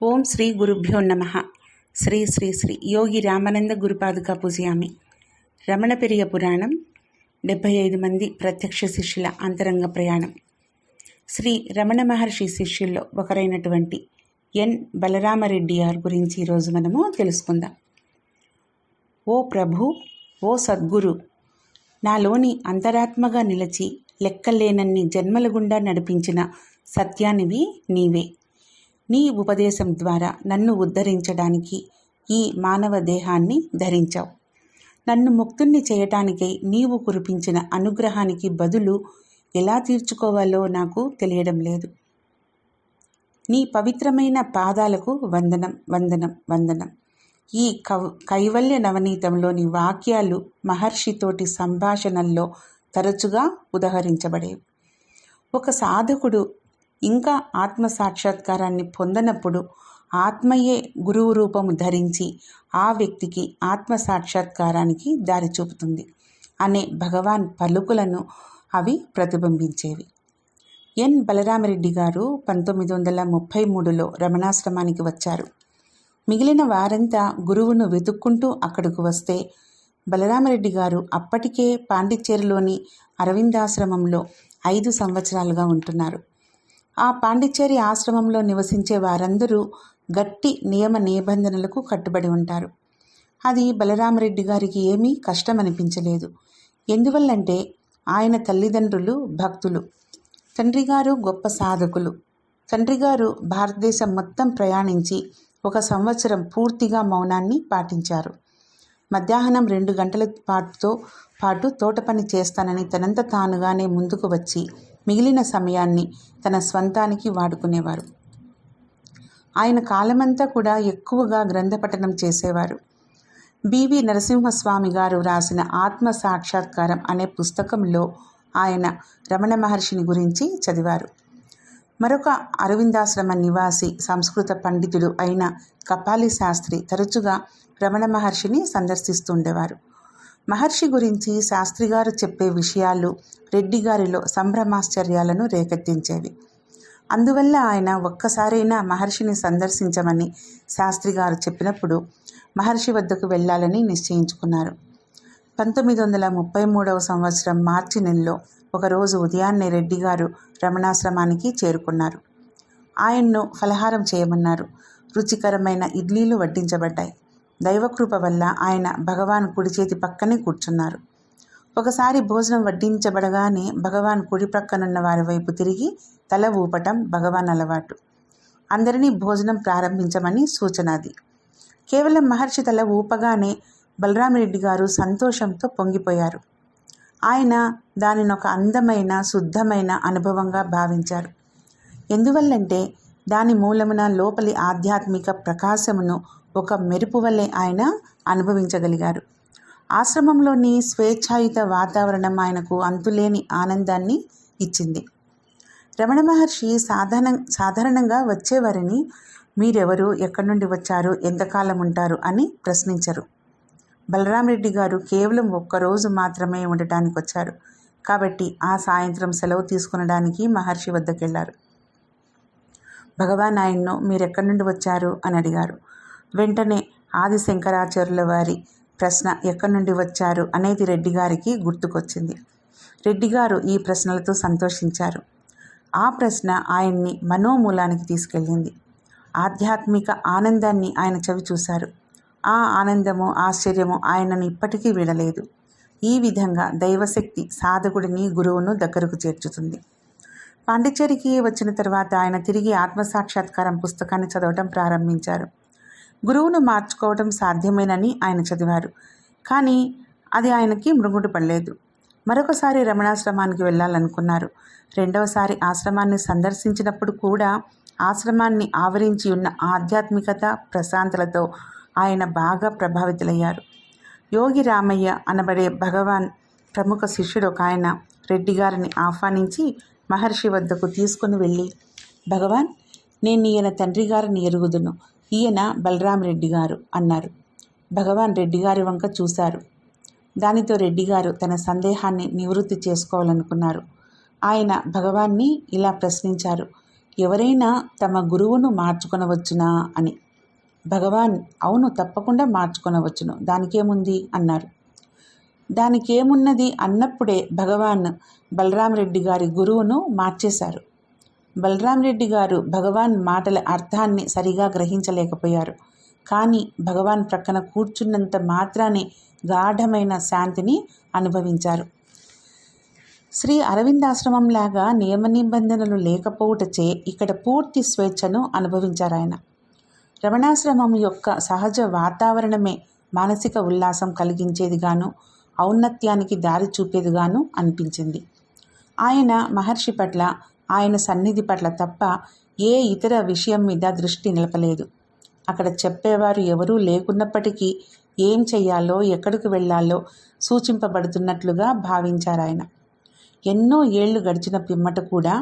ఓం శ్రీ గురుభ్యో నమః. శ్రీ శ్రీ శ్రీ యోగి రామానంద గురుపాదుకా పూజయామి. రమణపెరియ పురాణం 75 మంది ప్రత్యక్ష శిష్యుల అంతరంగ ప్రయాణం. శ్రీ రమణ మహర్షి శిష్యుల్లో ఒకరైనటువంటి ఎన్ బలరామరెడ్డి గారి గురించి ఈరోజు మనము తెలుసుకుందాం. ఓ ప్రభు, ఓ సద్గురు, నాలోని అంతరాత్మగా నిలిచి లెక్కలేనన్ని జన్మల గుండా నడిపించిన సత్యానివి నీవే. నీ ఉపదేశం ద్వారా నన్ను ఉద్ధరించడానికి ఈ మానవ దేహాన్ని ధరించావు. నన్ను ముక్తుణ్ణి చేయటానికై నీవు కురిపించిన అనుగ్రహానికి బదులు ఎలా తీర్చుకోవాలో నాకు తెలియడం లేదు. నీ పవిత్రమైన పాదాలకు వందనం వందనం వందనం. ఈ కైవల్య నవనీతంలోని వాక్యాలు మహర్షితోటి సంభాషణల్లో తరచుగా ఉదహరించబడేవి. ఒక సాధకుడు ఇంకా ఆత్మ సాక్షాత్కారాన్ని పొందనప్పుడు ఆత్మయే గురువు రూపము ధరించి ఆ వ్యక్తికి ఆత్మ సాక్షాత్కారానికి దారి చూపుతుంది అనే భగవాన్ పలుకులను అవి ప్రతిబింబించేవి. ఎన్ బలరామరెడ్డి గారు 1933లో రమణాశ్రమానికి వచ్చారు. మిగిలిన వారంతా గురువును వెతుక్కుంటూ అక్కడకు వస్తే బలరామరెడ్డి గారు అప్పటికే పాండిచ్చేరిలోని అరవిందాశ్రమంలో 5 సంవత్సరాలుగా ఉంటున్నారు. ఆ పాండిచ్చేరి ఆశ్రమంలో నివసించే వారందరూ గట్టి నియమ నిబంధనలకు కట్టుబడి ఉంటారు. అది బలరామరెడ్డి గారికి ఏమీ కష్టమనిపించలేదు. ఎందువల్లంటే ఆయన తల్లిదండ్రులు భక్తులు, తండ్రి గారు గొప్ప సాధకులు. తండ్రి గారు భారతదేశం మొత్తం ప్రయాణించి 1 సంవత్సరం పూర్తిగా మౌనాన్ని పాటించారు. మధ్యాహ్నం 2 గంటల పాటు తోట పని చేస్తానని తనంత తానుగానే ముందుకు వచ్చి మిగిలిన సమయాన్ని తన స్వంతానికి వాడుకునేవారు. ఆయన కాలమంతా కూడా ఎక్కువగా గ్రంథపఠనం చేసేవారు. బివి నరసింహస్వామి గారు రాసిన ఆత్మ సాక్షాత్కారం అనే పుస్తకంలో ఆయన రమణ మహర్షిని గురించి చదివారు. మరొక అరవిందాశ్రమ నివాసి సంస్కృత పండితుడు అయిన కపాలి శాస్త్రి తరచుగా రమణ మహర్షిని సందర్శిస్తుండేవారు. మహర్షి గురించి శాస్త్రి గారు చెప్పే విషయాలు రెడ్డి గారిలో సంభ్రమాశ్చర్యాలను రేకెత్తించేవి. అందువల్ల ఆయన ఒక్కసారైనా మహర్షిని సందర్శించమని శాస్త్రి గారు చెప్పినప్పుడు మహర్షి వద్దకు వెళ్ళాలని నిశ్చయించుకున్నారు. 1933వ సంవత్సరం మార్చి నెలలో ఒకరోజు ఉదయాన్నే రెడ్డి గారు రమణాశ్రమానికి చేరుకున్నారు. ఆయన్ను ఫలహారం చేయమన్నారు. రుచికరమైన ఇడ్లీలు వడ్డించబడ్డాయి. దైవకృప వల్ల ఆయన భగవాన్ కుడి చేతి పక్కనే కూర్చున్నారు. ఒకసారి భోజనం వడ్డించబడగానే భగవాన్ కుడి ప్రక్కనున్న వారి వైపు తిరిగి తల ఊపటం భగవాన్ అలవాటు. అందరినీ భోజనం ప్రారంభించమని సూచనది. కేవలం మహర్షి తల ఊపగానే బలరామరెడ్డి గారు సంతోషంతో పొంగిపోయారు. ఆయన దానినొక అందమైన శుద్ధమైన అనుభవంగా భావించారు. ఎందువల్లంటే దాని మూలమున లోపలి ఆధ్యాత్మిక ప్రకాశమును ఒక మెరుపు వల్లే ఆయన అనుభవించగలిగారు. ఆశ్రమంలోని స్వేచ్ఛాయుత వాతావరణం ఆయనకు అంతులేని ఆనందాన్ని ఇచ్చింది. రమణ మహర్షి సాధారణంగా వచ్చేవారిని మీరెవరు, ఎక్కడి నుండి వచ్చారు, ఎంతకాలం ఉంటారు అని ప్రశ్నించరు. బలరామరెడ్డి గారు కేవలం 1 రోజు మాత్రమే ఉండటానికి వచ్చారు కాబట్టి ఆ సాయంత్రం సెలవు తీసుకునడానికి మహర్షి వద్దకెళ్లారు. భగవాన్ ఆయన్ను మీరెక్కడి నుండి వచ్చారు అని అడిగారు. వెంటనే ఆది శంకరాచార్యుల వారి ప్రశ్న ఎక్కడి నుండి వచ్చారు అనేది రెడ్డి గారికి గుర్తుకొచ్చింది. రెడ్డి గారు ఈ ప్రశ్నలతో సంతోషించారు. ఆ ప్రశ్న ఆయన్ని మనోమూలానికి తీసుకెళ్ళింది. ఆధ్యాత్మిక ఆనందాన్ని ఆయన చవి చూశారు. ఆ ఆనందము ఆశ్చర్యము ఆయనను ఇప్పటికీ వీడలేదు. ఈ విధంగా దైవశక్తి సాధకుడిని గురువును దగ్గరకు చేర్చుతుంది. పాండిచ్చేరికి వచ్చిన తర్వాత ఆయన తిరిగి ఆత్మసాక్షాత్కారం పుస్తకాన్ని చదవటం ప్రారంభించారు. గురువును మార్చుకోవటం సాధ్యమేనని ఆయన చదివారు. కానీ అది ఆయనకి మృంగుడు పడలేదు. మరొకసారి రమణాశ్రమానికి వెళ్ళాలనుకున్నారు. 2వసారి ఆశ్రమాన్ని సందర్శించినప్పుడు కూడా ఆశ్రమాన్ని ఆవరించి ఉన్న ఆధ్యాత్మికత ప్రశాంతలతో ఆయన బాగా ప్రభావితులయ్యారు. యోగి రామయ్య అనబడే భగవాన్ ప్రముఖ శిష్యుడు ఒక ఆయన రెడ్డి గారిని ఆహ్వానించి మహర్షి వద్దకు తీసుకుని వెళ్ళి, భగవాన్, నేను ఈయన తండ్రి గారిని ఎరుగుదును, ఈయన బలరామరెడ్డి గారు అన్నారు. భగవాన్ రెడ్డి గారి వంక చూశారు. దానితో రెడ్డి గారు తన సందేహాన్ని నివృత్తి చేసుకోవాలనుకున్నారు. ఆయన భగవాన్ని ఇలా ప్రశ్నించారు, ఎవరైనా తమ గురువును మార్చుకొనవచ్చునా అని. భగవాన్ అవును, తప్పకుండా మార్చుకొనవచ్చును, దానికేముంది అన్నారు. దానికేమున్నది అన్నప్పుడే భగవాన్ బలరాం రెడ్డి గారి గురువును మార్చేశారు. బలరాం రెడ్డి గారు భగవాన్ మాటల అర్థాన్ని సరిగా గ్రహించలేకపోయారు. కానీ భగవాన్ ప్రక్కన కూర్చున్నంత మాత్రానే గాఢమైన శాంతిని అనుభవించారు. శ్రీ అరవిందాశ్రమంలాగా నియమ నిబంధనలు లేకపోవటచే ఇక్కడ పూర్తి స్వేచ్ఛను అనుభవించారాయన. రమణాశ్రమం యొక్క సహజ వాతావరణమే మానసిక ఉల్లాసం కలిగించేదిగాను, ఔన్నత్యానికి దారి చూపేదిగాను అనిపించింది. ఆయన మహర్షి పట్ల, ఆయన సన్నిధి పట్ల తప్ప ఏ ఇతర విషయం మీద దృష్టి నిలపలేదు. అక్కడ చెప్పేవారు ఎవరూ లేకున్నప్పటికీ ఏం చెయ్యాలో, ఎక్కడికి వెళ్ళాలో సూచింపబడుతున్నట్లుగా భావించారాయన. ఎన్నో ఏళ్లు గడిచిన పిమ్మట కూడా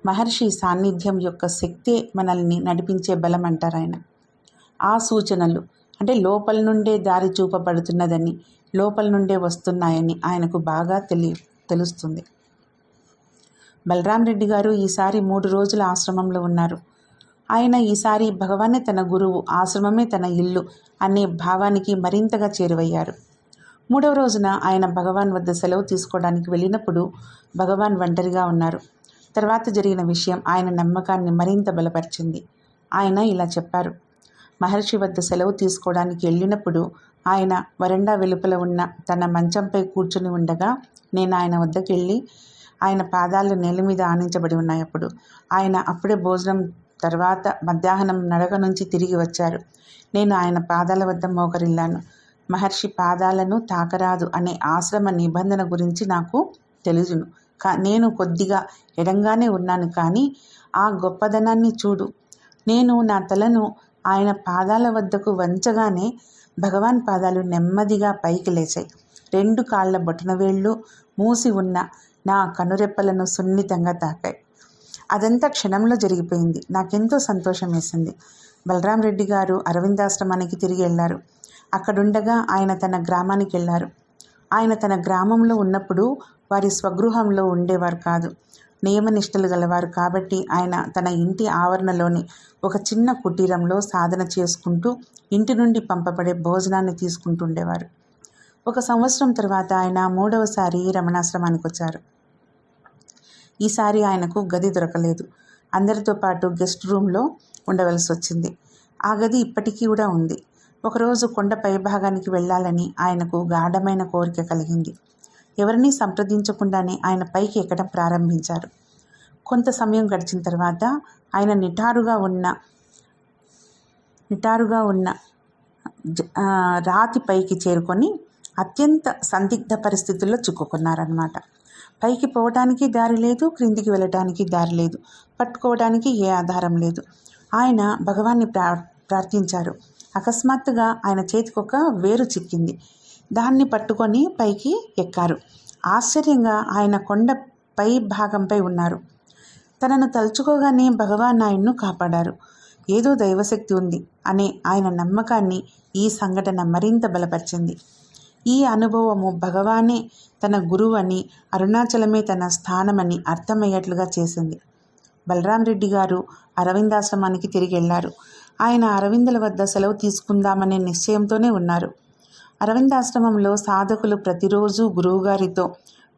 మహర్షి సాన్నిధ్యం యొక్క శక్తే మనల్ని నడిపించే బలం అంటారాయన. ఆ సూచనలు అంటే లోపల నుండే దారి చూపబడుతున్నదని, లోపల నుండే వస్తున్నాయని ఆయనకు బాగా తెలుస్తుంది. బలరాం రెడ్డి గారు ఈసారి 3 రోజుల ఆశ్రమంలో ఉన్నారు. ఆయన ఈసారి భగవానే తన గురువు, ఆశ్రమమే తన ఇల్లు అనే భావానికి మరింతగా చేరువయ్యారు. 3వ రోజున ఆయన భగవాన్ వద్ద సెలవు తీసుకోవడానికి వెళ్ళినప్పుడు భగవాన్ ఒంటరిగా ఉన్నారు. తర్వాత జరిగిన విషయం ఆయన నమ్మకాన్ని మరింత బలపరిచింది. ఆయన ఇలా చెప్పారు. మహర్షి వద్ద సెలవు తీసుకోవడానికి వెళ్ళినప్పుడు ఆయన వరండా వెలుపల ఉన్న తన మంచంపై కూర్చుని ఉండగా నేను ఆయన వద్దకు వెళ్ళి ఆయన పాదాలు నేల మీద ఆనించబడి ఉన్నాయి. ఆయన అప్పుడే భోజనం తర్వాత మధ్యాహ్నం నడక నుంచి తిరిగి వచ్చారు. నేను ఆయన పాదాల వద్ద మోకరిల్లాను. మహర్షి పాదాలను తాకరాదు అనే ఆశ్రమ నిబంధన గురించి నాకు తెలుసును. నేను కొద్దిగా ఎడంగానే ఉన్నాను, కానీ ఆ గొప్పదనాన్ని చూడు. నేను నా తలను ఆయన పాదాల వద్దకు వంచగానే భగవాన్ పాదాలు నెమ్మదిగా పైకి లేచాయి. 2 కాళ్ళ బొటనవేళ్ళు మూసి ఉన్న నా కనురెప్పలను సున్నితంగా తాకాయి. అదంతా క్షణంలో జరిగిపోయింది. నాకెంతో సంతోషం వేసింది. బలరాం రెడ్డి గారు అరవిందాశ్రమానికి తిరిగి వెళ్ళారు. అక్కడుండగా ఆయన తన గ్రామానికి వెళ్ళారు. ఆయన తన గ్రామంలో ఉన్నప్పుడు వారి స్వగృహంలో ఉండేవారు కాదు. నియమనిష్టలు గలవారు కాబట్టి ఆయన తన ఇంటి ఆవరణలోని ఒక చిన్న కుటీరంలో సాధన చేసుకుంటూ ఇంటి నుండి పంపబడే భోజనాన్ని తీసుకుంటుండేవారు. 1 సంవత్సరం తర్వాత ఆయన 3వసారి రమణాశ్రమానికి వచ్చారు. ఈసారి ఆయనకు గది దొరకలేదు. అందరితో పాటు గెస్ట్ రూమ్లో ఉండవలసి వచ్చింది. ఆ గది ఇప్పటికీ కూడా ఉంది. ఒకరోజు కొండ పైభాగానికి వెళ్ళాలని ఆయనకు గాఢమైన కోరిక కలిగింది. ఎవరినీ సంప్రదించకుండానే ఆయన పైకి ఎక్కడం ప్రారంభించారు. కొంత సమయం గడిచిన తర్వాత ఆయన నిటారుగా ఉన్న రాతి పైకి చేరుకొని అత్యంత సందిగ్ధ పరిస్థితుల్లో చిక్కుకున్నారన్నమాట. పైకి పోవటానికి దారి లేదు, క్రిందికి వెళ్ళటానికి దారి లేదు, పట్టుకోవడానికి ఏ ఆధారం లేదు. ఆయన భగవాన్ని ప్రార్థించారు. అకస్మాత్తుగా ఆయన చేతికి ఒక వేరు చిక్కింది. దాన్ని పట్టుకొని పైకి ఎక్కారు. ఆశ్చర్యంగా ఆయన కొండ పై భాగంపై ఉన్నారు. తనను తలుచుకోగానే భగవాన్ ఆయన్ను కాపాడారు. ఏదో దైవశక్తి ఉంది అనే ఆయన నమ్మకాన్ని ఈ సంఘటన మరింత బలపరిచింది. ఈ అనుభవము భగవానే తన గురువు అని, అరుణాచలమే తన స్థానమని అర్థమయ్యేట్లుగా చేసింది. బలరాం రెడ్డి గారు అరవిందాశ్రమానికి తిరిగి వెళ్ళారు. ఆయన అరవిందుల వద్ద సెలవు తీసుకుందామనే నిశ్చయంతోనే ఉన్నారు. అరవిందాశ్రమంలో సాధకులు ప్రతిరోజు గురువుగారితో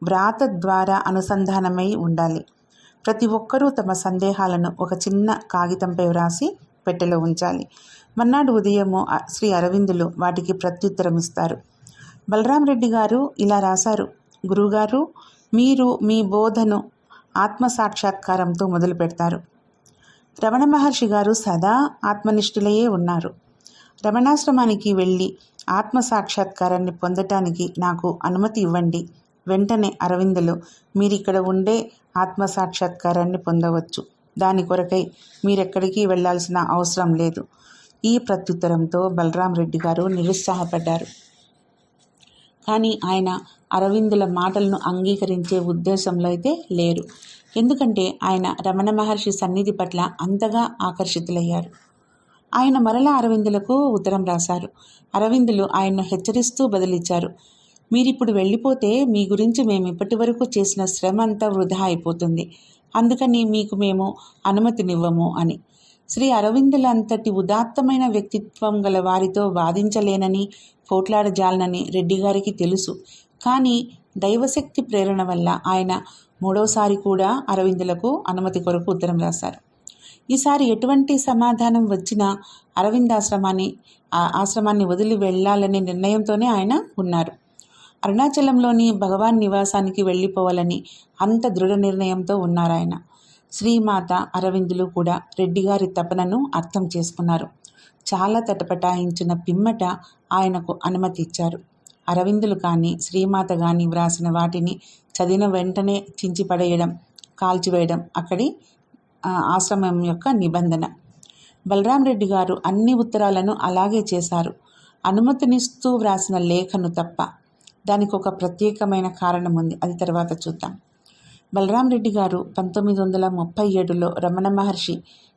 వ్రాత ద్వారా అనుసంధానమై ఉండాలి. ప్రతి ఒక్కరూ తమ సందేహాలను ఒక చిన్న కాగితంపై వ్రాసి పెట్టెలో ఉంచాలి. మర్నాడు ఉదయము శ్రీ అరవిందులు వాటికి ప్రత్యుత్తరం ఇస్తారు. బలరాం రెడ్డి గారు ఇలా రాశారు. గురువుగారు, మీరు మీ బోధను ఆత్మసాక్షాత్కారంతో మొదలు పెడతారు. రమణ మహర్షి గారు సదా ఆత్మనిష్ఠులయే ఉన్నారు. రమణాశ్రమానికి వెళ్ళి ఆత్మసాక్షాత్కారాన్ని పొందటానికి నాకు అనుమతి ఇవ్వండి. వెంటనే అరవిందులు, మీరిక్కడ ఉండే ఆత్మసాక్షాత్కారాన్ని పొందవచ్చు. దాని కొరకై మీరెక్కడికి వెళ్ళాల్సిన అవసరం లేదు. ఈ ప్రత్యుత్తరంతో బలరాం రెడ్డి గారు నిరుత్సాహపడ్డారు. కానీ ఆయన అరవిందుల మాటలను అంగీకరించే ఉద్దేశంలో అయితే లేరు. ఎందుకంటే ఆయన రమణ మహర్షి సన్నిధి పట్ల అంతగా ఆకర్షితులయ్యారు. ఆయన మరలా అరవిందులకు ఉత్తరం రాశారు. అరవిందులు ఆయన్ను హెచ్చరిస్తూ బదులిచ్చారు. మీరిప్పుడు వెళ్ళిపోతే మీ గురించి మేము ఇప్పటి వరకు చేసిన శ్రమ అంతా వృధా అయిపోతుంది. అందుకని మీకు మేము అనుమతినివ్వము అని. శ్రీ అరవిందుల అంతటి ఉదాత్తమైన వ్యక్తిత్వం గల వారితో వాదించలేనని, పోట్లాడజాలనని రెడ్డిగారికి తెలుసు. కానీ దైవశక్తి ప్రేరణ వల్ల ఆయన మూడోసారి కూడా అరవిందులకు అనుమతి కొరకు ఉత్తరం రాశారు. ఈసారి ఎటువంటి సమాధానం వచ్చినా ఆశ్రమాన్ని వదిలి వెళ్ళాలనే నిర్ణయంతోనే ఆయన ఉన్నారు. అరుణాచలంలోని భగవాన్ నివాసానికి వెళ్ళిపోవాలని అంత దృఢ నిర్ణయంతో ఉన్నారాయన. శ్రీమాత అరవిందులు కూడా రెడ్డిగారి తపనను అర్థం చేసుకున్నారు. చాలా తటపటాయించిన పిమ్మట ఆయనకు అనుమతి ఇచ్చారు. అరవిందులు కానీ శ్రీమాత కానీ వ్రాసిన వాటిని చదివిన వెంటనే చించిపడేయడం, కాల్చివేయడం అక్కడి ఆశ్రమం యొక్క నిబంధన. బలరాం రెడ్డి గారు అన్ని ఉత్తరాలను అలాగే చేశారు. అనుమతినిస్తూ వ్రాసిన లేఖను తప్ప. దానికి ఒక ప్రత్యేకమైన కారణం ఉంది, అది తర్వాత చూద్దాం. బలరాం రెడ్డి గారు 1937లో రమణ మహర్షి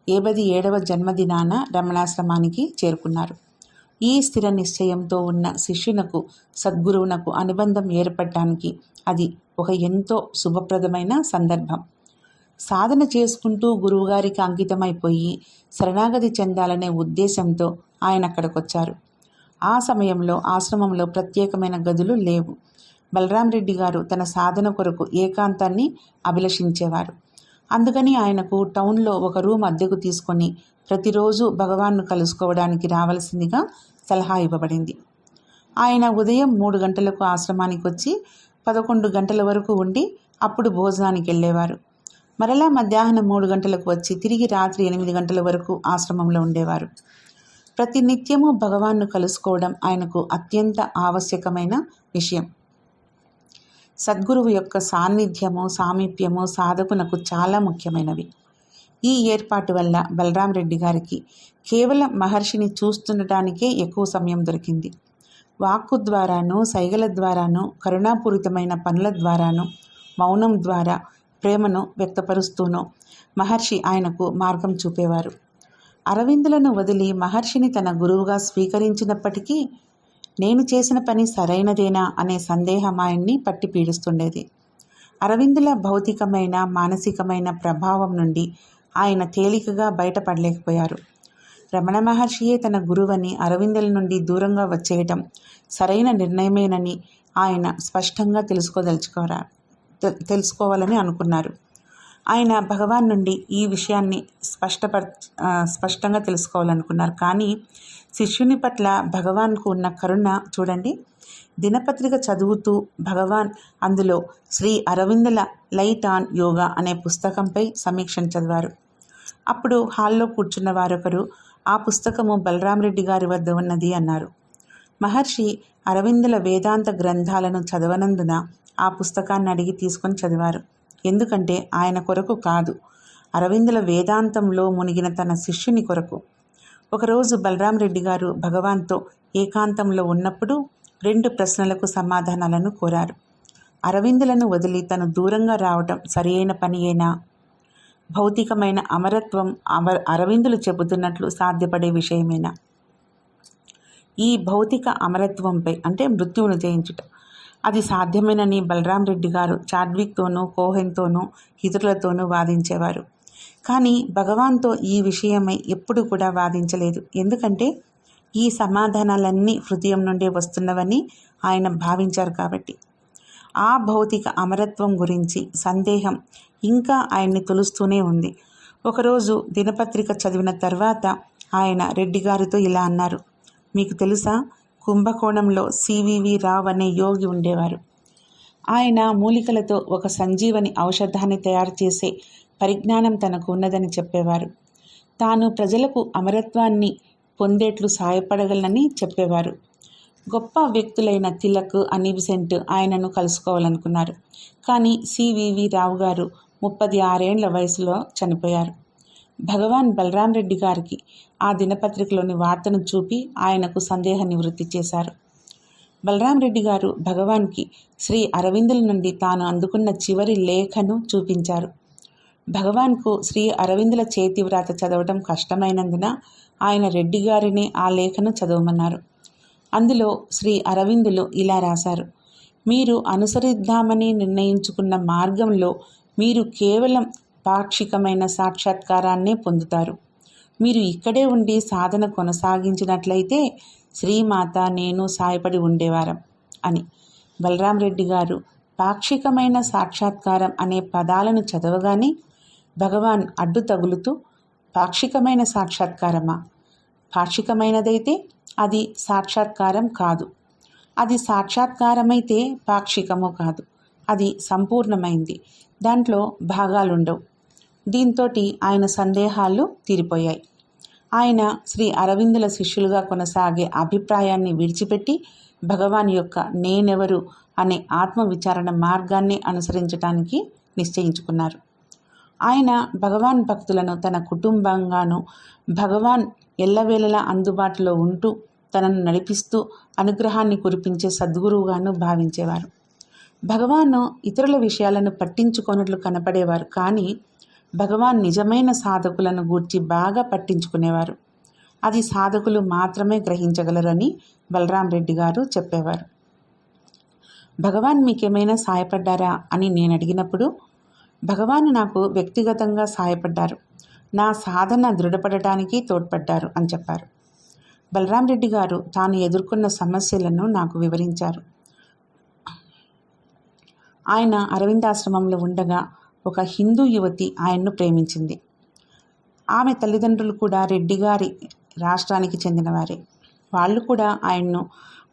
57వ జన్మదినాన రమణాశ్రమానికి చేరుకున్నారు. ఈ స్థిర నిశ్చయంతో ఉన్న శిష్యునకు సద్గురువునకు అనుబంధం ఏర్పడటానికి అది ఒక ఎంతో శుభప్రదమైన సందర్భం. సాధన చేసుకుంటూ గురువుగారికి అంకితమైపోయి శరణాగతి చెందాలనే ఉద్దేశంతో ఆయన అక్కడికొచ్చారు. ఆ సమయంలో ఆశ్రమంలో ప్రత్యేకమైన గదులు లేవు. బలరాం రెడ్డి గారు తన సాధన కొరకు ఏకాంతాన్ని అభిలషించేవారు. అందుకని ఆయనకు టౌన్లో ఒక రూమ్ అద్దెకు తీసుకొని ప్రతిరోజు భగవాన్ను కలుసుకోవడానికి రావాల్సిందిగా సలహా ఇవ్వబడింది. ఆయన ఉదయం 3 గంటలకు ఆశ్రమానికి వచ్చి 11 గంటల వరకు ఉండి అప్పుడు భోజనానికి వెళ్ళేవారు. మరలా మధ్యాహ్నం 3 గంటలకు వచ్చి తిరిగి రాత్రి 8 గంటల వరకు ఆశ్రమంలో ఉండేవారు. ప్రతినిత్యము భగవాన్ను కలుసుకోవడం ఆయనకు అత్యంత ఆవశ్యకమైన విషయం. సద్గురువు యొక్క సాన్నిధ్యము, సామీప్యము సాధకునకు చాలా ముఖ్యమైనవి. ఈ ఏర్పాటు వల్ల బలరాం రెడ్డి గారికి కేవలం మహర్షిని చూస్తుండటానికే ఎక్కువ సమయం దొరికింది. వాక్కు ద్వారాను, సైగల ద్వారాను, కరుణాపూరితమైన పనుల ద్వారాను, మౌనం ద్వారా ప్రేమను వ్యక్తపరుస్తూనో మహర్షి ఆయనకు మార్గం చూపేవారు. అరవిందులను వదిలి మహర్షిని తన గురువుగా స్వీకరించినప్పటికీ నేను చేసిన పని సరైనదేనా అనే సందేహం ఆయన్ని పట్టి పీడిస్తుండేది. అరవిందుల భౌతికమైన, మానసికమైన ప్రభావం నుండి ఆయన తేలికగా బయటపడలేకపోయారు. రమణ మహర్షియే తన గురువని అరవిందుల నుండి దూరంగా వచ్చేయటం సరైన నిర్ణయమేనని ఆయన స్పష్టంగా తెలుసుకోవాలని అనుకున్నారు. ఆయన భగవాన్ నుండి ఈ విషయాన్ని స్పష్టంగా తెలుసుకోవాలనుకున్నారు. కానీ శిష్యుని పట్ల భగవాన్కు ఉన్న కరుణ చూడండి. దినపత్రిక చదువుతూ భగవాన్ అందులో శ్రీ అరవిందుల లైట్ ఆన్ యోగా అనే పుస్తకంపై సమీక్షను చదివారు. అప్పుడు హాల్లో కూర్చున్న వారొకరు ఆ పుస్తకము బలరాం రెడ్డి గారి వద్ద ఉన్నది అన్నారు. మహర్షి అరవిందుల వేదాంత గ్రంథాలను చదవనందున ఆ పుస్తకాన్ని అడిగి తీసుకొని చదివారు. ఎందుకంటే ఆయన కొరకు కాదు, అరవిందుల వేదాంతంలో మునిగిన తన శిష్యుని కొరకు. ఒకరోజు బలరాం రెడ్డి గారు భగవాన్తో ఏకాంతంలో ఉన్నప్పుడు 2 ప్రశ్నలకు సమాధానాలను కోరారు. అరవిందులను వదిలి తను దూరంగా రావటం సరి అయిన పనియేనా? భౌతికమైన అమరత్వం అరవిందులు చెబుతున్నట్లు సాధ్యపడే విషయమేనా? ఈ భౌతిక అమరత్వంపై అంటే మృత్యువును జయించుట అది సాధ్యమేనని బలరాం రెడ్డి గారు చాడ్విక్తోనూ, కోహెన్తోనూ, ఇతరులతోనూ వాదించేవారు. కానీ భగవాన్తో ఈ విషయమై ఎప్పుడు కూడా వాదించలేదు. ఎందుకంటే ఈ సమాధానాలన్నీ హృదయం నుండే వస్తున్నవని ఆయన భావించారు కాబట్టి. ఆ భౌతిక అమరత్వం గురించి సందేహం ఇంకా ఆయన్ని తొలుస్తూనే ఉంది. ఒకరోజు దినపత్రిక చదివిన తర్వాత ఆయన రెడ్డి గారితో ఇలా అన్నారు. మీకు తెలుసా, కుంభకోణంలో సివివి రావ్ అనే యోగి ఉండేవారు. ఆయన మూలికలతో ఒక సంజీవని ఔషధాన్ని తయారు చేసే పరిజ్ఞానం తనకు ఉన్నదని చెప్పేవారు. తాను ప్రజలకు అమరత్వాన్ని పొందేట్లు సాయపడగలనని చెప్పేవారు. గొప్ప వ్యక్తులైన తిలక్, అనిబిసెంట్ ఆయనను కలుసుకోవాలనుకున్నారు. కానీ సివివి రావు గారు 36 ఏండ్ల వయసులో చనిపోయారు. భగవాన్ బలరాం రెడ్డి గారికి ఆ దినపత్రికలోని వార్తను చూపి ఆయనకు సందేహ నివృత్తి చేశారు. బలరాం రెడ్డి గారు భగవాన్కి శ్రీ అరవిందుల నుండి తాను అందుకున్న చివరి లేఖను చూపించారు. భగవాన్కు శ్రీ అరవిందుల చేతి వ్రాత చదవడం కష్టమైనందున ఆయన రెడ్డి గారిని ఆ లేఖను చదవమన్నారు. అందులో శ్రీ అరవిందులు ఇలా రాశారు. మీరు అనుసరిద్దామని నిర్ణయించుకున్న మార్గంలో మీరు కేవలం పాక్షికమైన సాక్షాత్కారాన్నే పొందుతారు. మీరు ఇక్కడే ఉండి సాధన కొనసాగించినట్లయితే శ్రీమాత నేను సాయపడి ఉండేవారం అని. బలరాం రెడ్డి గారు పాక్షికమైన సాక్షాత్కారం అనే పదాలను చదవగానే భగవాన్ అడ్డు తగులుతూ, పాక్షికమైన సాక్షాత్కారమా? పాక్షికమైనదైతే అది సాక్షాత్కారం కాదు, అది సాక్షాత్కారమైతే పాక్షికము కాదు, అది సంపూర్ణమైంది, దాంట్లో భాగాలుండవు. దీంతోటి ఆయన సందేహాలు తీరిపోయాయి. ఆయన శ్రీ అరవిందుల శిష్యులుగా కొనసాగే అభిప్రాయాన్ని విడిచిపెట్టి భగవాన్ యొక్క నేనెవరు అనే ఆత్మవిచారణ మార్గాన్ని అనుసరించడానికి నిశ్చయించుకున్నారు. ఆయన భగవాన్ భక్తులను తన కుటుంబంగాను, భగవాన్ ఎల్లవేళలా అందుబాటులో ఉంటూ తనను నడిపిస్తూ అనుగ్రహాన్ని కురిపించే సద్గురువుగాను భావించేవారు. భగవాను ఇతరుల విషయాలను పట్టించుకోనట్లు కనపడేవారు, కానీ భగవాన్ నిజమైన సాధకులను గూర్చి బాగా పట్టించుకునేవారు. అది సాధకులు మాత్రమే గ్రహించగలరని బలరాం రెడ్డి గారు చెప్పేవారు. భగవాన్ మీకేమైనా సాయపడ్డారా అని నేను అడిగినప్పుడు, భగవాన్ నాకు వ్యక్తిగతంగా సాయపడ్డారు, నా సాధన దృఢపడటానికి తోడ్పడ్డారు అని చెప్పారు. బలరాం రెడ్డి గారు తాను ఎదుర్కొన్న సమస్యలను నాకు వివరించారు. ఆయన అరవిందాశ్రమంలో ఉండగా ఒక హిందూ యువతి ఆయన్ను ప్రేమించింది. ఆమె తల్లిదండ్రులు కూడా రెడ్డి గారి రాష్ట్రానికి చెందినవారే. వాళ్ళు కూడా ఆయన్ను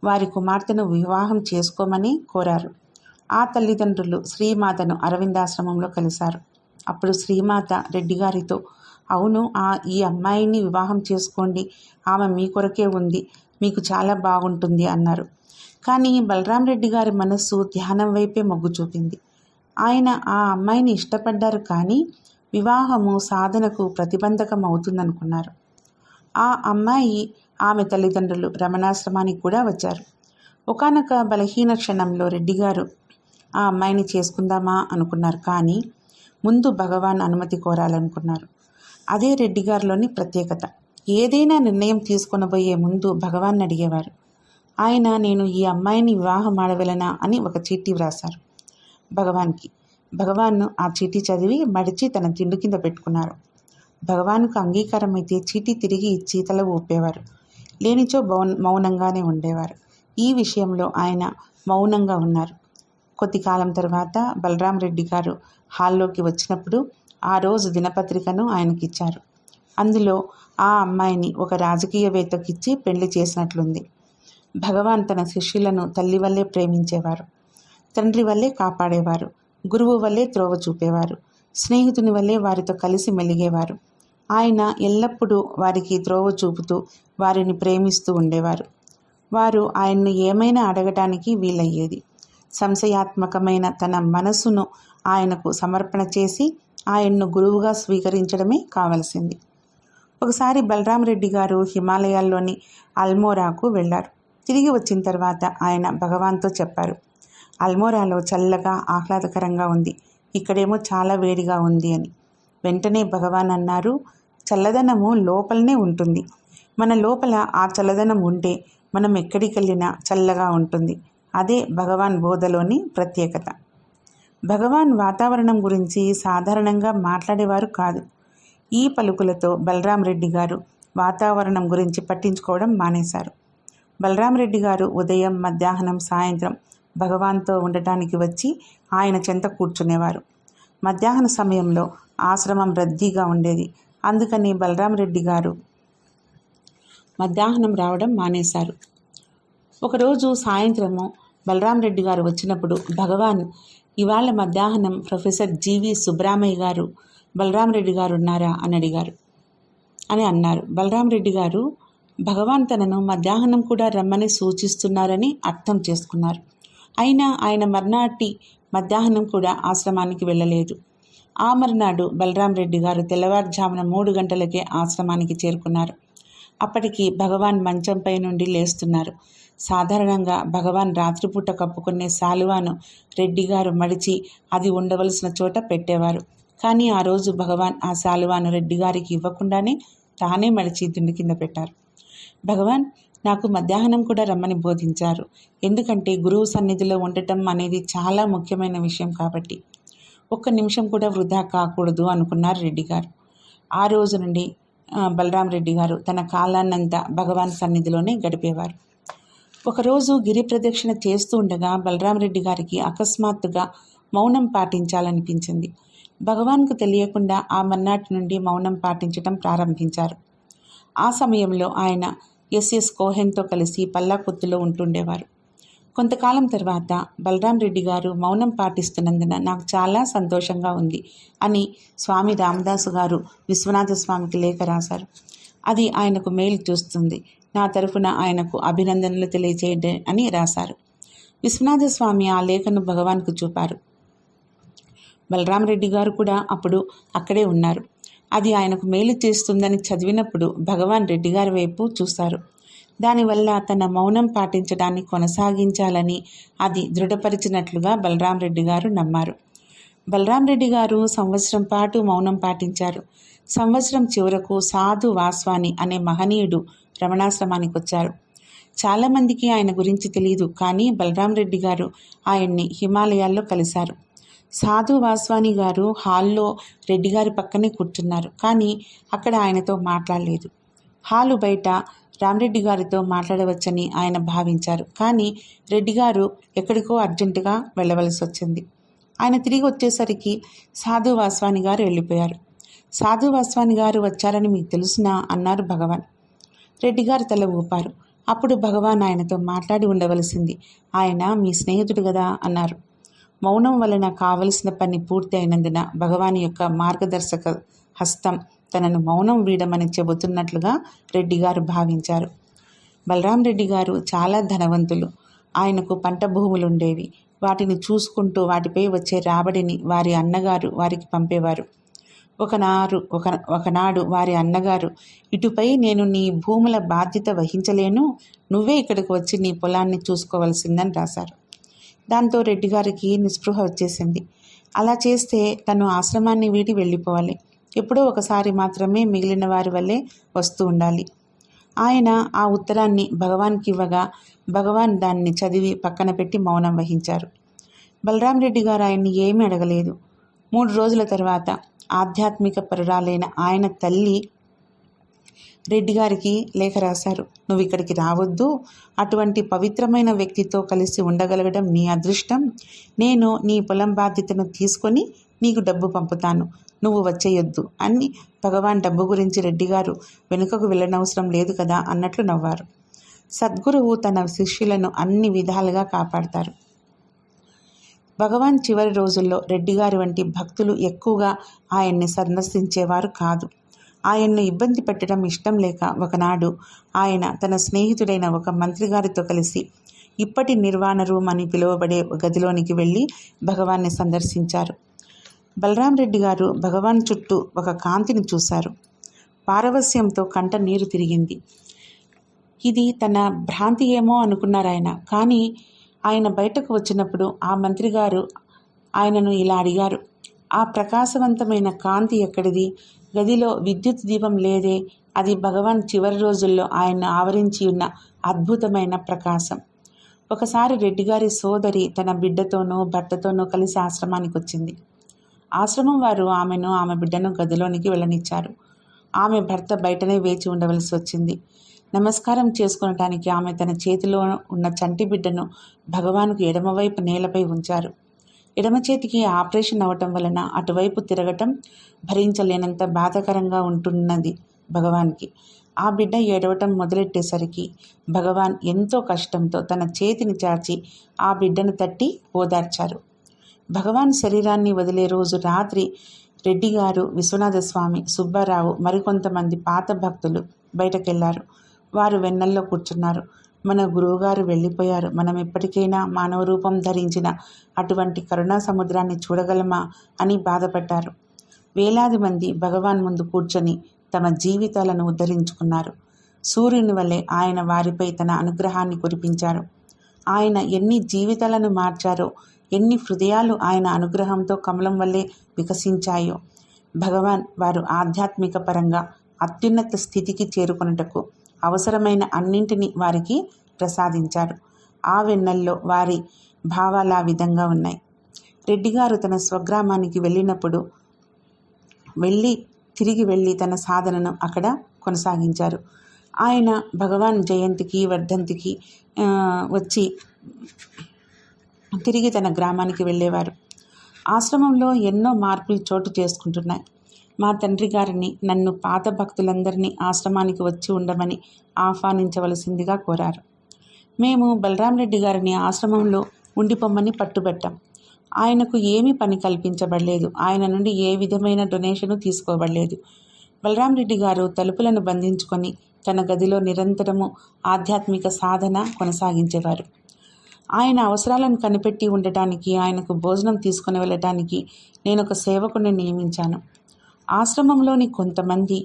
వారి కుమార్తెను వివాహం చేసుకోమని కోరారు. ఆ తల్లిదండ్రులు శ్రీమాతను అరవిందాశ్రమంలో కలిశారు. అప్పుడు శ్రీమాత రెడ్డి గారితో, అవును, ఈ అమ్మాయిని వివాహం చేసుకోండి, ఆమె మీ కొరకే ఉంది, మీకు చాలా బాగుంటుంది అన్నారు. కానీ బలరాం రెడ్డి గారి మనస్సు ధ్యానం వైపే మొగ్గు చూపింది. ఆయన ఆ అమ్మాయిని ఇష్టపడ్డారు, కానీ వివాహము సాధనకు ప్రతిబంధకం అవుతుందనుకున్నారు. ఆ అమ్మాయి, ఆమె తల్లిదండ్రులు రమణాశ్రమానికి కూడా వచ్చారు. ఒకానొక బలహీన క్షణంలో రెడ్డి గారు ఆ అమ్మాయిని చేసుకుందామా అనుకున్నారు, కానీ ముందు భగవాన్ అనుమతి కోరాలనుకున్నారు. అదే రెడ్డి గారిలోని ప్రత్యేకత. ఏదైనా నిర్ణయం తీసుకొనబోయే ముందు భగవాన్ అడిగేవారు. ఆయన, నేను ఈ అమ్మాయిని వివాహం ఆడవలనా అని ఒక చీటీ వ్రాశారు భగవాన్కి. భగవాన్ ఆ చీటీ చదివి మడిచి తన దిండు కింద పెట్టుకున్నారు. భగవాన్కు అంగీకారం అయితే చీటీ తిరిగి ఇచ్చి తల ఊపేవారు, లేనిచో మౌనంగానే ఉండేవారు. ఈ విషయంలో ఆయన మౌనంగా ఉన్నారు. కొద్ది కాలం తర్వాత బలరాం రెడ్డి గారు హాల్లోకి వచ్చినప్పుడు ఆ రోజు దినపత్రికను ఆయనకిచ్చారు. అందులో ఆ అమ్మాయిని ఒక రాజకీయవేత్తకిచ్చి పెళ్లి చేసినట్లుంది. భగవాన్ తన శిష్యులను తల్లి వల్లే ప్రేమించేవారు, తండ్రి వల్లే కాపాడేవారు, గురువు వల్లే త్రోవ చూపేవారు, స్నేహితుని వల్లే వారితో కలిసి మెలిగేవారు. ఆయన ఎల్లప్పుడూ వారికి త్రోవ చూపుతూ వారిని ప్రేమిస్తూ ఉండేవారు. వారు ఆయన్ను ఏమైనా అడగటానికి వీలయ్యేది. సంశయాత్మకమైన తన మనస్సును ఆయనకు సమర్పణ చేసి ఆయన్ను గురువుగా స్వీకరించడమే కావలసింది. ఒకసారి బలరాం రెడ్డి గారు హిమాలయాల్లోని అల్మోరాకు వెళ్ళారు. తిరిగి వచ్చిన తర్వాత ఆయన భగవాన్తో చెప్పారు, అల్మోరాలో చల్లగా ఆహ్లాదకరంగా ఉంది, ఇక్కడేమో చాలా వేడిగా ఉంది అని. వెంటనే భగవాన్ అన్నారు, చల్లదనము లోపలనే ఉంటుంది. మన లోపల ఆ చల్లదనం ఉంటే మనం ఎక్కడికి వెళ్ళినా చల్లగా ఉంటుంది. అదే భగవాన్ బోధలోని ప్రత్యేకత. భగవాన్ వాతావరణం గురించి సాధారణంగా మాట్లాడేవారు కాదు. ఈ పలుకులతో బలరాం రెడ్డి గారు వాతావరణం గురించి పట్టించుకోవడం మానేశారు. బలరాం రెడ్డి గారు ఉదయం, మధ్యాహ్నం, సాయంత్రం భగవాన్తో ఉండటానికి వచ్చి ఆయన చెంత కూర్చునేవారు. మధ్యాహ్న సమయంలో ఆశ్రమం రద్దీగా ఉండేది. అందుకని బలరాం రెడ్డి గారు మధ్యాహ్నం రావడం మానేశారు. ఒకరోజు సాయంత్రము బలరాం రెడ్డి గారు వచ్చినప్పుడు భగవాన్, ఇవాళ మధ్యాహ్నం ప్రొఫెసర్ జీవి సుబ్రహ్మయ్య గారు బలరాం రెడ్డి గారు ఉన్నారా అని అన్నారు. బలరాం రెడ్డి గారు భగవాన్ తనను మధ్యాహ్నం కూడా రమ్మని సూచిస్తున్నారని అర్థం చేసుకున్నారు. అయినా ఆయన మర్నాటి మధ్యాహ్నం కూడా ఆశ్రమానికి వెళ్ళలేదు. ఆ మర్నాడు బలరాం రెడ్డి గారు తెల్లవారుజామున 3 గంటలకే ఆశ్రమానికి చేరుకున్నారు. అప్పటికి భగవాన్ మంచంపై నుండి లేస్తున్నారు. సాధారణంగా భగవాన్ రాత్రిపూట కప్పుకునే శాలువాను రెడ్డి గారు మడిచి అది ఉండవలసిన చోట పెట్టేవారు. కానీ ఆ రోజు భగవాన్ ఆ శాలువాను రెడ్డి గారికి ఇవ్వకుండానే తానే మడిచి దిండు కింద పెట్టారు. భగవాన్ నాకు మధ్యాహ్నం కూడా రమ్మని బోధించారు, ఎందుకంటే గురువు సన్నిధిలో ఉండటం అనేది చాలా ముఖ్యమైన విషయం కాబట్టి. ఒక్క నిమిషం కూడా వృధా కాకూడదు అనుకున్నారు రెడ్డి గారు. ఆ రోజు నుండి బలరాం రెడ్డి గారు తన కాలాన్నంతా భగవాన్ సన్నిధిలోనే గడిపేవారు. ఒకరోజు గిరి ప్రదక్షిణ చేస్తూ ఉండగా బలరాం రెడ్డి గారికి అకస్మాత్తుగా మౌనం పాటించాలనిపించింది. భగవాన్కు తెలియకుండా ఆ మర్నాటి నుండి మౌనం పాటించడం ప్రారంభించారు. ఆ సమయంలో ఆయన ఎస్ఎస్ కోహెన్తో కలిసి పల్లాకుత్తులో ఉంటుండేవారు. కొంతకాలం తర్వాత బలరాం రెడ్డి గారు మౌనం పాటిస్తున్నందున నాకు చాలా సంతోషంగా ఉంది అని స్వామి రామదాసు గారు విశ్వనాథ స్వామికి లేఖ రాశారు. అది ఆయనకు మేలు చూస్తుంది, నా తరఫున ఆయనకు అభినందనలు తెలియచేయండి అని రాశారు. విశ్వనాథ స్వామి ఆ లేఖను భగవాన్కు చూపారు. బలరాం రెడ్డి గారు కూడా అప్పుడు అక్కడే ఉన్నారు. అది ఆయనకు మేలు చేస్తుందని చదివినప్పుడు భగవాన్ రెడ్డి గారి వైపు చూశారు. దానివల్ల తన మౌనం పాటించడాన్ని కొనసాగించాలని అది దృఢపరిచినట్లుగా బలరాం రెడ్డి గారు నమ్మారు. బలరాం రెడ్డి గారు సంవత్సరం పాటు మౌనం పాటించారు. సంవత్సరం చివరకు సాధు వాస్వాని అనే మహనీయుడు రమణాశ్రమానికి వచ్చారు. చాలామందికి ఆయన గురించి తెలియదు, కానీ బలరాం రెడ్డి గారు ఆయన్ని హిమాలయాల్లో కలిశారు. సాధు వాస్వాని గారు హాల్లో రెడ్డి గారి పక్కనే కూర్చున్నారు, కానీ అక్కడ ఆయనతో మాట్లాడలేదు. హాలు బయట రామరెడ్డి గారితో మాట్లాడవచ్చని ఆయన భావించారు, కానీ రెడ్డి గారు ఎక్కడికో అర్జెంటుగా వెళ్ళవలసి వచ్చింది. ఆయన తిరిగి వచ్చేసరికి సాధు వాస్వాని గారు వెళ్ళిపోయారు. సాధు వాస్వాని గారు వచ్చారని మీకు తెలుసునా అన్నారు భగవాన్. రెడ్డి గారు తల ఊపారు. అప్పుడు భగవాన్ ఆయనతో మాట్లాడి ఉండవలసింది, ఆయన మీ స్నేహితుడు కదా అన్నారు. మౌనం వలన కావలసిన పని పూర్తి అయినందున భగవాన్ యొక్క మార్గదర్శక హస్తం తనను మౌనం వీడమని చెబుతున్నట్లుగా రెడ్డి గారు భావించారు. బలరాం రెడ్డి గారు చాలా ధనవంతులు. ఆయనకు పంట భూములుండేవి. వాటిని చూసుకుంటూ వాటిపై వచ్చే రాబడిని వారి అన్నగారు వారికి పంపేవారు. ఒకనాడు వారి అన్నగారు, ఇటుపై నేను నీ భూముల బాధ్యత వహించలేను, నువ్వే ఇక్కడికి వచ్చి నీ పొలాన్ని చూసుకోవలసిందని రాశారు. దాంతో రెడ్డి గారికి నిస్పృహ వచ్చేసింది. అలా చేస్తే తను ఆశ్రమాన్ని వీడి వెళ్ళిపోవాలి. ఎప్పుడో ఒకసారి మాత్రమే మిగిలిన వారి వల్లే వస్తూ ఉండాలి. ఆయన ఆ ఉత్తరాన్ని భగవాన్కి ఇవ్వగా భగవాన్ దాన్ని చదివి పక్కన పెట్టి మౌనం వహించారు. బలరాం రెడ్డి గారు ఆయన్ని ఏమీ అడగలేదు. 3 రోజుల తర్వాత ఆధ్యాత్మిక పరురాలైన ఆయన తల్లి రెడ్డి గారికి లేఖ రాశారు. నువ్వు ఇక్కడికి రావద్దు, అటువంటి పవిత్రమైన వ్యక్తితో కలిసి ఉండగలగడం నీ అదృష్టం. నేను నీ పొలం బాధ్యతను తీసుకొని నీకు డబ్బు పంపుతాను, నువ్వు వచ్చేయొద్దు అని. భగవాన్ డబ్బు గురించి రెడ్డి గారు వెనుకకు వెళ్ళనవసరం లేదు కదా అన్నట్లు నవ్వారు. సద్గురువు తన శిష్యులను అన్ని విధాలుగా కాపాడతారు. భగవాన్ చివరి రోజుల్లో రెడ్డి గారి వంటి భక్తులు ఎక్కువగా ఆయన్ని సందర్శించేవారు కాదు. ఆయన్ను ఇబ్బంది పెట్టడం ఇష్టం లేక ఒకనాడు ఆయన తన స్నేహితుడైన ఒక మంత్రి గారితో కలిసి ఇప్పటి నిర్వాణ రూమ్ అని పిలువబడే గదిలోనికి వెళ్ళి భగవాన్ని సందర్శించారు. బలరాం రెడ్డి గారు భగవాన్ చుట్టూ ఒక కాంతిని చూశారు. పారవస్యంతో కంట నీరు తిరిగింది. ఇది తన భ్రాంతి ఏమో అనుకున్నారాయన. కానీ ఆయన బయటకు వచ్చినప్పుడు ఆ మంత్రి గారు ఆయనను ఇలా అడిగారు, ఆ ప్రకాశవంతమైన కాంతి ఎక్కడిది? గదిలో విద్యుత్ దీపం లేదే? అది భగవాన్ చివరి రోజుల్లో ఆయన్ను ఆవరించి ఉన్న అద్భుతమైన ప్రకాశం. ఒకసారి రెడ్డి గారి సోదరి తన బిడ్డతోనూ భర్తతోనూ కలిసి ఆశ్రమానికి వచ్చింది. ఆశ్రమం వారు ఆమె బిడ్డను గదిలోనికి వెళ్ళనిచ్చారు. ఆమె భర్త బయటనే వేచి ఉండవలసి వచ్చింది. నమస్కారం చేసుకునటానికి ఆమె తన చేతిలో ఉన్న చంటి బిడ్డను భగవాన్కు ఎడమవైపు నేలపై ఉంచారు. ఎడమ చేతికి ఆపరేషన్ అవటం వలన అటువైపు తిరగటం భరించలేనంత బాధాకరంగా ఉంటున్నది భగవాన్కి. ఆ బిడ్డ ఏడవటం మొదలెట్టేసరికి భగవాన్ ఎంతో కష్టంతో తన చేతిని చాచి ఆ బిడ్డను తట్టి ఓదార్చారు. భగవాన్ శరీరాన్ని వదిలే రోజు రాత్రి రెడ్డి గారు, విశ్వనాథ స్వామి, సుబ్బారావు, మరికొంతమంది పాత భక్తులు బయటకెళ్లారు. వారు వెన్నెల్లో కూర్చున్నారు. మన గురువుగారు వెళ్ళిపోయారు, మనం ఎప్పటికైనా మానవ రూపం ధరించిన అటువంటి కరుణా సముద్రాన్ని చూడగలమా అని బాధపడ్డారు. వేలాది మంది భగవాన్ ముందు కూర్చొని తమ జీవితాలను ఉద్ధరించుకున్నారు. సూర్యుని వలె ఆయన వారిపై తన అనుగ్రహాన్ని కురిపించారు. ఆయన ఎన్ని జీవితాలను మార్చారో, ఎన్ని హృదయాలు ఆయన అనుగ్రహంతో కమలం వల్లే వికసించాయో. భగవాన్ వారు ఆధ్యాత్మిక పరంగా అత్యున్నత స్థితికి చేరుకొనుటకు అవసరమైన అన్నింటినీ వారికి ప్రసాదించారు. ఆ వెన్నెల్లో వారి భావాలు ఆ విధంగా ఉన్నాయి. రెడ్డి గారు తన స్వగ్రామానికి వెళ్ళినప్పుడు తిరిగి వెళ్ళి తన సాధనను అక్కడ కొనసాగించారు. ఆయన భగవాన్ జయంతికి వర్ధంతికి వచ్చి తిరిగి తన గ్రామానికి వెళ్ళేవారు. ఆశ్రమంలో ఎన్నో మార్పులు చోటు చేసుకుంటున్నాయి. మా తండ్రి గారిని నన్ను పాత భక్తులందరినీ ఆశ్రమానికి వచ్చి ఉండమని ఆహ్వానించవలసిందిగా కోరారు. మేము బలరాం రెడ్డి గారిని ఆశ్రమంలో ఉండిపోమ్మని పట్టుబట్టాం. ఆయనకు ఏమీ పని కల్పించబడలేదు. ఆయన నుండి ఏ విధమైన డొనేషను తీసుకోబడలేదు. బలరాం రెడ్డి గారు తలుపులను బంధించుకొని తన గదిలో నిరంతరము ఆధ్యాత్మిక సాధన కొనసాగించేవారు. ఆయన అవసరాలను కనిపెట్టి ఉండటానికి, ఆయనకు భోజనం తీసుకుని వెళ్ళటానికి నేను ఒక సేవకుని నియమించాను. ఆశ్రమంలోని కొంతమంది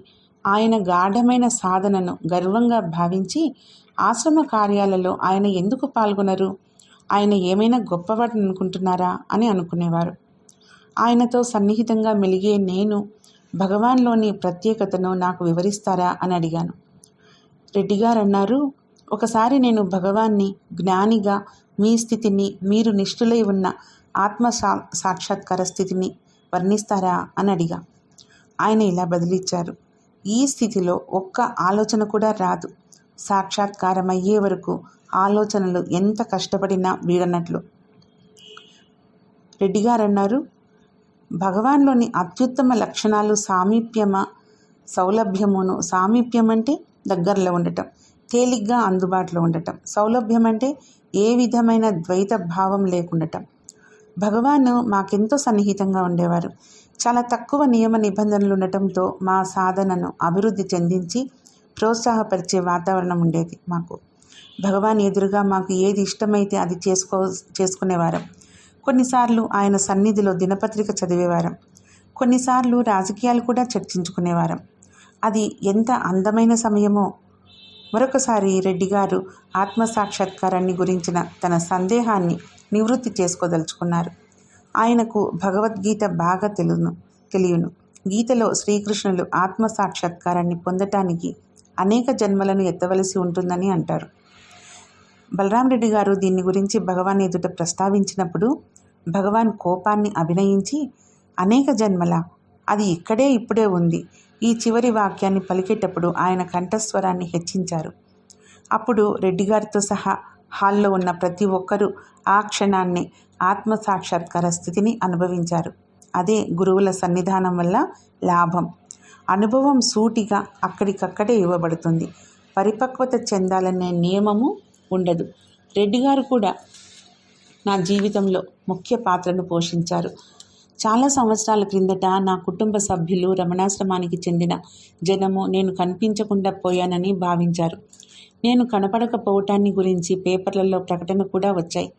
ఆయన గాఢమైన సాధనను గర్వంగా భావించి ఆశ్రమ కార్యాలలో ఆయన ఎందుకు పాల్గొనరు, ఆయన ఏమైనా గొప్పవాడిని అనుకుంటున్నారా అని అనుకునేవారు. ఆయనతో సన్నిహితంగా మెలిగే నేను భగవాన్లోని ప్రత్యేకతను నాకు వివరిస్తారా అని అడిగాను. రెడ్డి గారు అన్నారు, ఒకసారి నేను భగవాన్ని జ్ఞానిగా, మీ స్థితిని, మీరు నిష్ఠులై ఉన్న ఆత్మ సాక్షాత్కార స్థితిని వర్ణిస్తారా అని అడిగా. ఆయన ఇలా బదిలిచ్చారు, ఈ స్థితిలో ఒక్క ఆలోచన కూడా రాదు. సాక్షాత్కారం అయ్యే వరకు ఆలోచనలు ఎంత కష్టపడినా వీడనట్లు. రెడ్డి గారు అన్నారు, భగవాన్లోని అత్యుత్తమ లక్షణాలు సామీప్యమ, సౌలభ్యమును. సామీప్యం అంటే దగ్గరలో ఉండటం, తేలిగ్గా అందుబాటులో ఉండటం. సౌలభ్యం అంటే ఏ విధమైన ద్వైత భావం లేకుండటం. భగవాన్ మాకెంతో సన్నిహితంగా ఉండేవారు. చాలా తక్కువ నియమ నిబంధనలు ఉండటంతో మా సాధనను అభివృద్ధి చెందించి ప్రోత్సాహపరిచే వాతావరణం ఉండేది మాకు. భగవాన్ ఎదురుగా మాకు ఏది ఇష్టమైతే అది చేసుకునేవారం. కొన్నిసార్లు ఆయన సన్నిధిలో దినపత్రిక చదివేవారం. కొన్నిసార్లు రాజకీయాలు కూడా చర్చించుకునేవారం. అది ఎంత అందమైన సమయమో. మరొకసారి రెడ్డి గారు ఆత్మసాక్షాత్కారాన్ని గురించిన తన సందేహాన్ని నివృత్తి చేసుకోదలుచుకున్నారు. ఆయనకు భగవద్గీత బాగా తెలియను. గీతలో శ్రీకృష్ణులు ఆత్మసాక్షాత్కారాన్ని పొందటానికి అనేక జన్మలను ఎత్తవలసి ఉంటుందని అంటారు. బలరాం రెడ్డి గారు దీని గురించి భగవాన్ ఎదుట ప్రస్తావించినప్పుడు భగవాన్ కోపాన్ని అభినయించి, అనేక జన్మల, అది ఇప్పుడే ఉంది. ఈ చివరి వాక్యాన్ని పలికేటప్పుడు ఆయన కంఠస్వరాన్ని హెచ్చించారు. అప్పుడు రెడ్డి గారితో సహా హాల్లో ఉన్న ప్రతి ఒక్కరూ ఆ క్షణాన్ని ఆత్మసాక్షాత్కార స్థితిని అనుభవించారు. అదే గురువుల సన్నిధానం వల్ల లాభం. అనుభవం సూటిగా అక్కడికక్కడే ఇవ్వబడుతుంది. పరిపక్వత చెందాలనే నియమము ఉండదు. రెడ్డి గారు కూడా నా జీవితంలో ముఖ్య పాత్రను పోషించారు. చాలా సంవత్సరాల క్రిందట నా కుటుంబ సభ్యులు, రమణాశ్రమానికి చెందిన జనము నేను కనిపించకుండా పోయానని భావించారు. నేను కనపడకపోవటాన్ని గురించి పేపర్లలో ప్రకటన కూడా వచ్చాయి.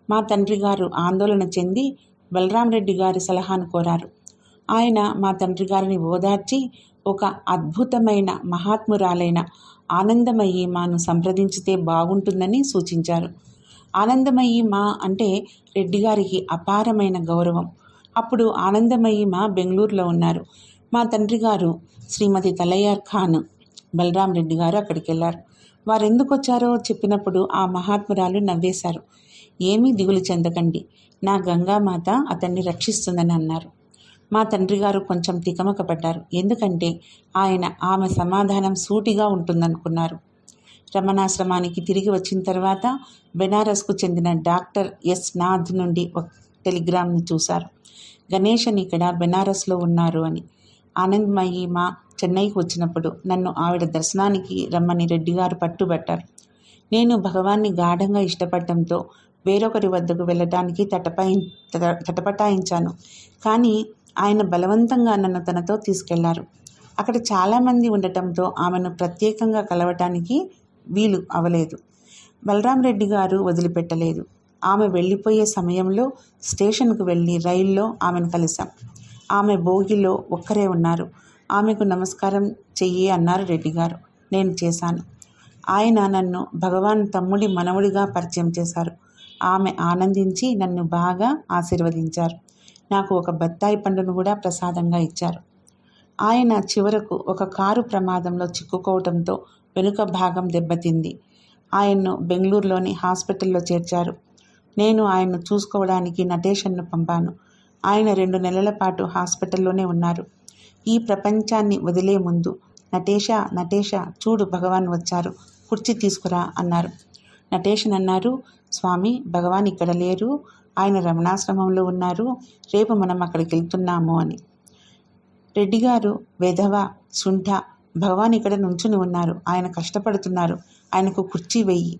మా తండ్రి గారు ఆందోళన చెంది బలరాం రెడ్డి గారి సలహాను కోరారు. ఆయన మా తండ్రి గారిని ఓదార్చి ఒక అద్భుతమైన మహాత్మురాలైన ఆనందమయ్యి మాను సంప్రదించితే బాగుంటుందని సూచించారు. ఆనందమయ్యి మా అంటే రెడ్డి గారికి అపారమైన గౌరవం. అప్పుడు ఆనందమయ్యి మా బెంగళూరులో ఉన్నారు. మా తండ్రి గారు శ్రీమతి తలయార్ ఖాన్, బలరాం రెడ్డి గారు అక్కడికి వెళ్ళారు. వారు ఎందుకు వచ్చారో చెప్పినప్పుడు ఆ మహాత్మురాలు నవ్వేశారు. ఏమీ దిగులు చెందకండి, నా గంగామాత అతన్ని రక్షిస్తుందని అన్నారు. మా తండ్రి గారు కొంచెం తికమక పడ్డారు. ఎందుకంటే ఆమె సమాధానం సూటిగా ఉంటుందనుకున్నారు. రమణాశ్రమానికి తిరిగి వచ్చిన తర్వాత బెనారస్కు చెందిన డాక్టర్ ఎస్ నాథ్ నుండి ఒక టెలిగ్రామ్ని చూశారు. గణేశన్ ఇక్కడ బెనారస్లో ఉన్నారు అని. ఆనందమయ్యి మా చెన్నైకి వచ్చినప్పుడు నన్ను ఆవిడ దర్శనానికి రమ్మని రెడ్డి గారు పట్టుబట్టారు. నేను భగవాన్ని గాఢంగా ఇష్టపడటంతో వేరొకరి వద్దకు వెళ్ళడానికి తటపటాయించాను. కానీ ఆయన బలవంతంగా నన్ను తనతో తీసుకెళ్లారు. అక్కడ చాలామంది ఉండటంతో ఆమెను ప్రత్యేకంగా కలవటానికి వీలు అవలేదు. బలరాం రెడ్డి గారు వదిలిపెట్టలేదు. ఆమె వెళ్ళిపోయే సమయంలో స్టేషన్కు వెళ్ళి రైల్లో ఆమెను కలిశాం. ఆమె బోగిలో ఒక్కరే ఉన్నారు. ఆమెకు నమస్కారం చెయ్యి అన్నారు రెడ్డి గారు. నేను చేశాను. ఆయన నన్ను భగవాన్ తమ్ముడి మనవడిగా పరిచయం చేశారు. ఆమె ఆనందించి నన్ను బాగా ఆశీర్వదించారు. నాకు ఒక బత్తాయి పండును కూడా ప్రసాదంగా ఇచ్చారు. ఆయన చివరకు ఒక కారు ప్రమాదంలో చిక్కుకోవడంతో వెనుక భాగం దెబ్బతింది. ఆయన్ను బెంగళూరులోని హాస్పిటల్లో చేర్చారు. నేను ఆయన్ను చూసుకోవడానికి నటేషన్ను పంపాను. ఆయన 2 నెలల పాటు హాస్పిటల్లోనే ఉన్నారు. ఈ ప్రపంచాన్ని వదిలే ముందు నటేష చూడు భగవాన్ వచ్చారు, కుర్చీ తీసుకురా అన్నారు. నటేషన్ అన్నారు, స్వామి భగవాన్ ఇక్కడ లేరు, ఆయన రమణాశ్రమంలో ఉన్నారు, రేపు మనం అక్కడికి వెళ్తున్నాము అని. రెడ్డి గారు, వెధవ శుంఠ, భగవాన్ ఇక్కడ నుంచుని ఉన్నారు, ఆయన కష్టపడుతున్నారు, ఆయనకు కుర్చీ వెయ్యి.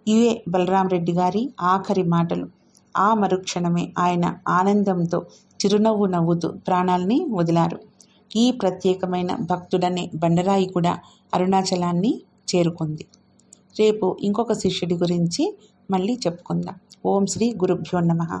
ఇవే బలరాం రెడ్డి గారి ఆఖరి మాటలు. ఆ మరుక్షణమే ఆయన ఆనందంతో చిరునవ్వు నవ్వుతూ ప్రాణాల్ని వదిలారు. ఈ ప్రత్యేకమైన భక్తుడనే బండరాయి కూడా అరుణాచలాన్ని చేరుకుంది. రేపు ఇంకొక శిష్యుడి గురించి మళ్ళీ చెప్పుకుందాం. ఓం శ్రీ గురుభ్యో నమః.